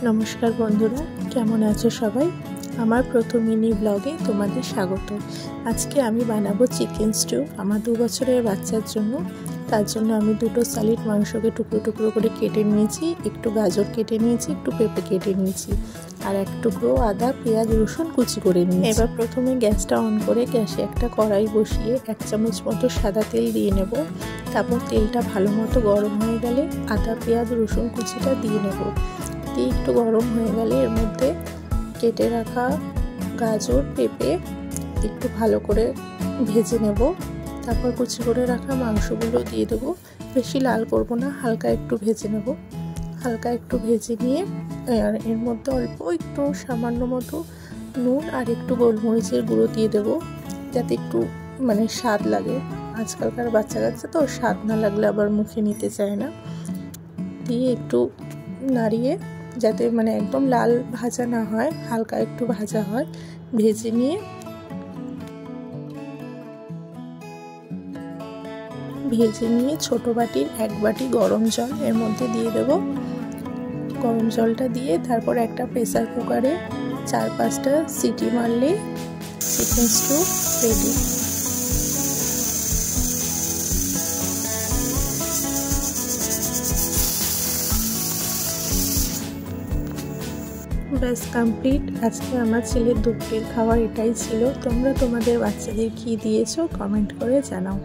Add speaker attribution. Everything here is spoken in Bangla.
Speaker 1: নমস্কার বন্ধুরা, কেমন আছো সবাই? আমার প্রথম মিনি ব্লগে তোমাদের স্বাগত। আজকে আমি বানাবো চিকেন স্টু আমার 2 বছরের বাচ্চার জন্য। তার জন্য আমি দুটো সলিড মাংসকে টুকরো টুকরো করে কেটে নিয়েছি, একটু গাজর কেটে নিয়েছি, একটু পেঁপে কেটে নিয়েছি, আর এক টুকরো আদা, পেঁয়াজ, রসুন কুচি করে নিয়েছি। এবার প্রথমে গ্যাসটা অন করে গ্যাসে একটা কড়াই বসিয়ে 1 চামচ মতো সাদা তেল দিয়ে নেব। তারপর তেলটা ভালো মতো গরম হয়ে গেলে আদা, পেঁয়াজ, রসুন কুচিটা দিয়ে নেব। দিয়ে একটু গরম হয়ে গেলে এর মধ্যে কেটে রাখা গাজর, পেঁপে একটু ভালো করে ভেজে নেব। তারপর কুচি করে রাখা মাংসগুলো দিয়ে দেবো। বেশি লাল করব না, হালকা একটু ভেজে নেব। হালকা একটু ভেজে নিয়ে এর মধ্যে অল্প একটু সামান্য মতো নুন আর একটু গোলমরিচের গুঁড়ো দিয়ে দেবো, যাতে একটু স্বাদ লাগে। আজকালকার বাচ্চা কাচ্চা তো স্বাদ না লাগলে আবার মুখে নিতে চায় না। দিয়ে একটু নাড়িয়ে, যাতে একদম লাল ভাজা না হয়, হালকা একটু ভাজা হয়, ভেজে নিয়ে ছোটো বাটির 1 বাটি গরম জল এর মধ্যে দিয়ে দেব। গরম জলটা দিয়ে তারপর একটা প্রেসার কুকারে 4-5টা সিটি মারলে চিকেন স্টু রেডি। ব্যাস কমপ্লিট। আজকে আমার ছেলের দুপুরের খাবার এটাই ছিল। তোমরা তোমাদের বাচ্চাদের কি দিয়েছো কমেন্ট করে জানাও।